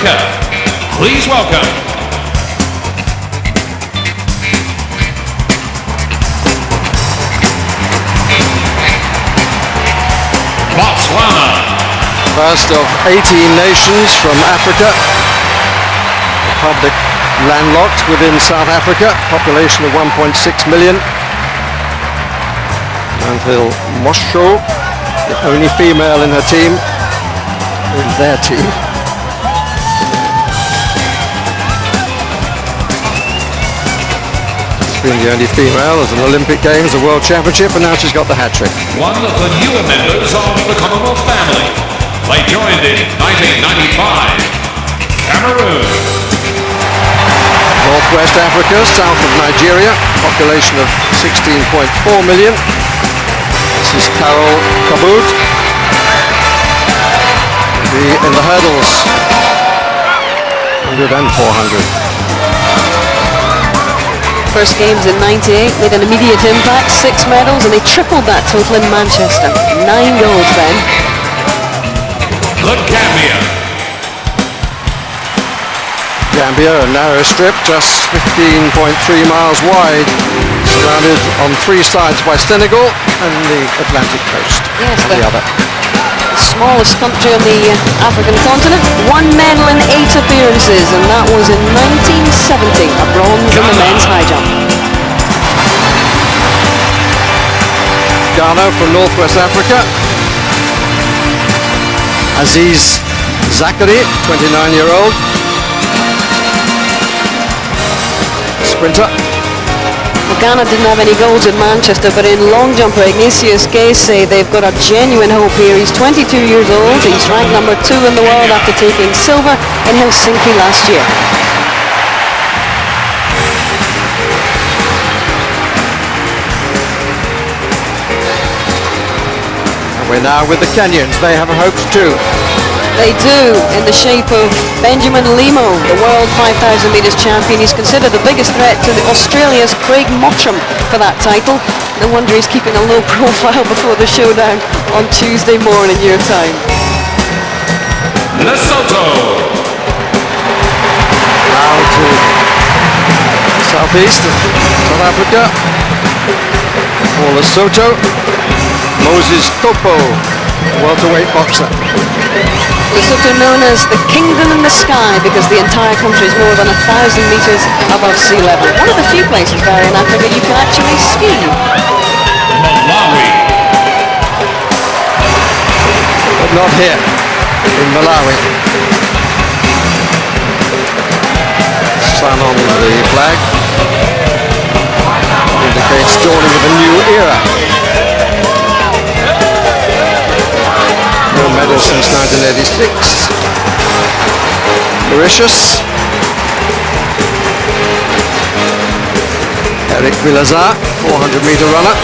Africa. Please welcome Botswana. First of 18 nations from Africa. Republic landlocked within South Africa. Population of 1.6 million. Until Mosho, the only female in her team, in their team. She's been the only female as an Olympic Games, a World Championship, and now she's got the hat-trick. One of the newer members of the Commonwealth family. They joined in 1995. Cameroon. Northwest Africa, south of Nigeria, population of 16.4 million. This is Carol Kabut. In the hurdles, 100 and 400. First games in '98 made an immediate impact, 6 medals, and they tripled that total in Manchester. 9 gold then. The Gambia. Gambia, a narrow strip, just 15.3 miles wide, surrounded on 3 sides by Senegal and the Atlantic coast. Yes, on the other. The smallest country on the African continent. 1 medal in 8 appearances, and that was in 1970, a bronze in the men's high jump. Ghana from Northwest Africa. Aziz Zakari, 29-year-old. Sprinter. Well, Ghana didn't have any goals in Manchester, but in long jumper, Ignatius Gayse, they've got a genuine hope here. He's 22 years old. He's ranked number 2 in the world after taking silver in Helsinki last year. And we're now with the Kenyans. They have hopes too. They do, in the shape of Benjamin Limo, the world 5,000 metres champion. He's considered the biggest threat to the Australia's Craig Mottram for that title. No wonder he's keeping a low profile before the showdown on Tuesday morning your time. Lesotho. Now to southeast of South Africa. For Lesotho, Moses Topo, welterweight boxer. Lesotho known as the kingdom in the sky because the entire country is more than 1,000 metres above sea level. One of the few places, Barry, in Africa you can actually ski. Malawi. But not here, in Malawi. Sun on the flag indicates dawning of a new era. No medals since 1986. Mauritius. Eric Vilazar, 400-meter runner.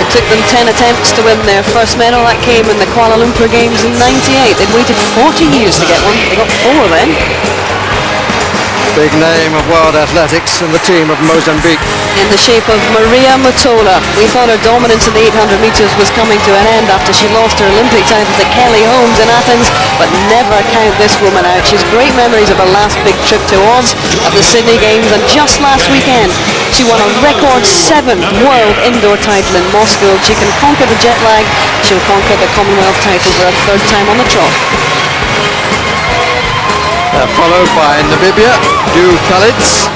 It took them 10 attempts to win their first medal. That came in the Kuala Lumpur Games in '98. They'd waited 40 years to get one. They got 4 then. Big name of world athletics in the team of Mozambique. In the shape of Maria Mutola. We thought her dominance in the 800 metres was coming to an end after she lost her Olympic title to Kelly Holmes in Athens, but never count this woman out. She has great memories of her last big trip to Oz at the Sydney Games, and just last weekend she won a record 7th world indoor title in Moscow. She can conquer the jet lag. She'll conquer the Commonwealth title for a 3rd time on the trot. Followed by Namibia, Du Kalitz,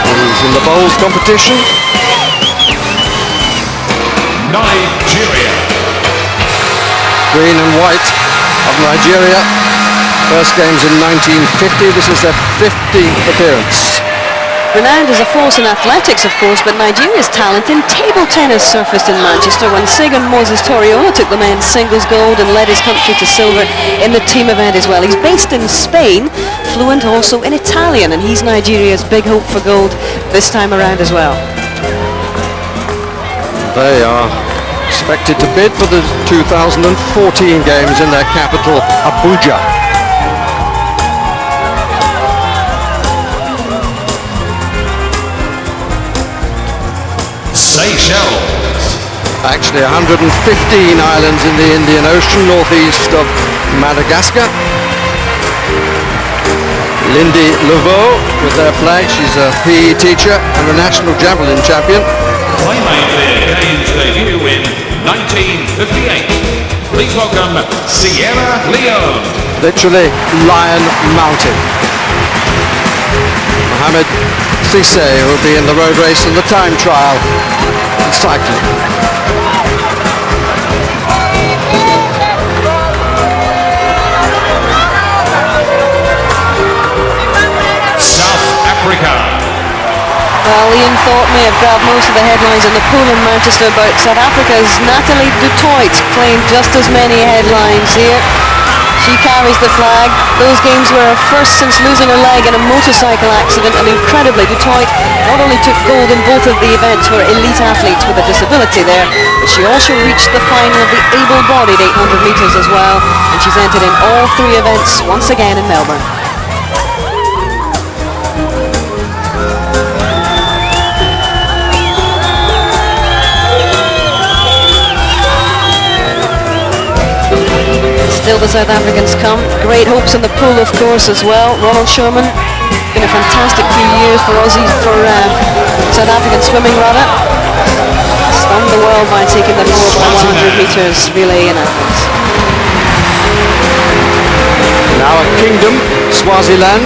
who's in the bowls competition. Nigeria. Green and white of Nigeria. First games in 1950. This is their 15th appearance. Renowned as a force in athletics, of course, but Nigeria's talent in table tennis surfaced in Manchester when Segun Moses Toriola took the men's singles gold and led his country to silver in the team event as well. He's based in Spain, fluent also in Italian, and he's Nigeria's big hope for gold this time around as well. They are expected to bid for the 2014 games in their capital, Abuja. Seychelles. Actually 115 islands in the Indian Ocean, northeast of Madagascar. Lindy Leveau with their flag. She's a PE teacher and the national javelin champion. They made their Games debut in 1958. Please welcome Sierra Leone. Literally lion mounted. Mohamed Cisse will be in the road race and the time trial in cycling. Well, Ian Thorpe may have grabbed most of the headlines in the pool in Manchester, but South Africa's Natalie du Toit claimed just as many headlines here. She carries the flag. Those games were her first since losing her leg in a motorcycle accident, and incredibly, du Toit not only took gold in both of the events for elite athletes with a disability there, but she also reached the final of the able-bodied 800 metres as well, and she's entered in all three events once again in Melbourne. Still the South Africans come. Great hopes in the pool, of course, as well. Ronald Sherman, been a fantastic few years for South African swimming, rather. Stunned the world by taking the gold by 100 metres relay in Athens. Now a kingdom, Swaziland.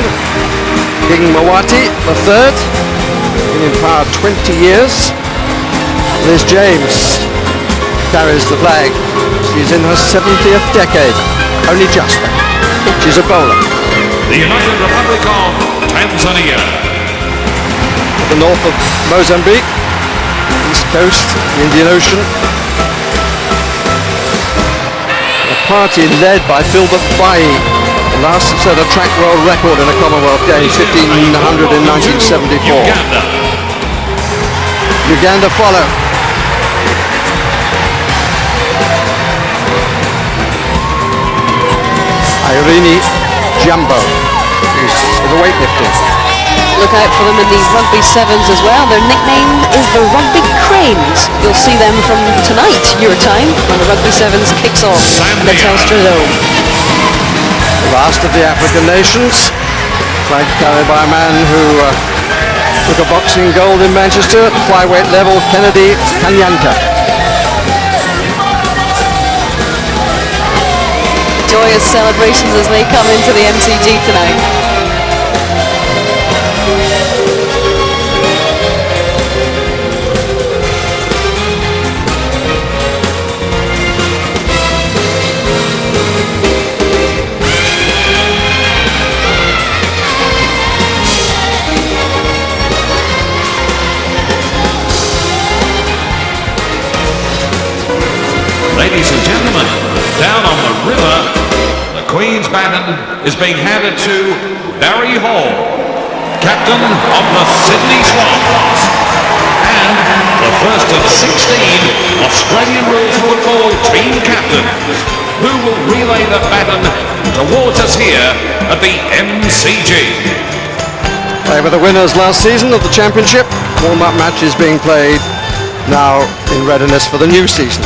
King Mwati III, been in power 20 years. Liz James carries the flag. She's in her 70th decade, only just. She's a bowler. The United Republic of Tanzania. To the north of Mozambique, east coast, the Indian Ocean. A party led by Philbert Bayi, the last to set a track world record in a Commonwealth Games, 1500 in 1974. Uganda follow. Irene Jumbo is in the weightlifting. Look out for them in the rugby sevens as well. Their nickname is the Rugby Cranes. You'll see them from tonight, your time, when the rugby sevens kicks off in the Telstra Dome. The last of the African nations, flag carried by a man who took a boxing gold in Manchester at the flyweight level, Kennedy Kanyanta. Joyous celebrations as they come into the MCG tonight. Ladies and gentlemen, down on the river, Queen's baton is being handed to Barry Hall, captain of the Sydney Swans, and the first of 16 Australian rules football team captains, who will relay the baton towards us here at the MCG. They were the winners last season of the championship. Warm-up match is being played now in readiness for the new season.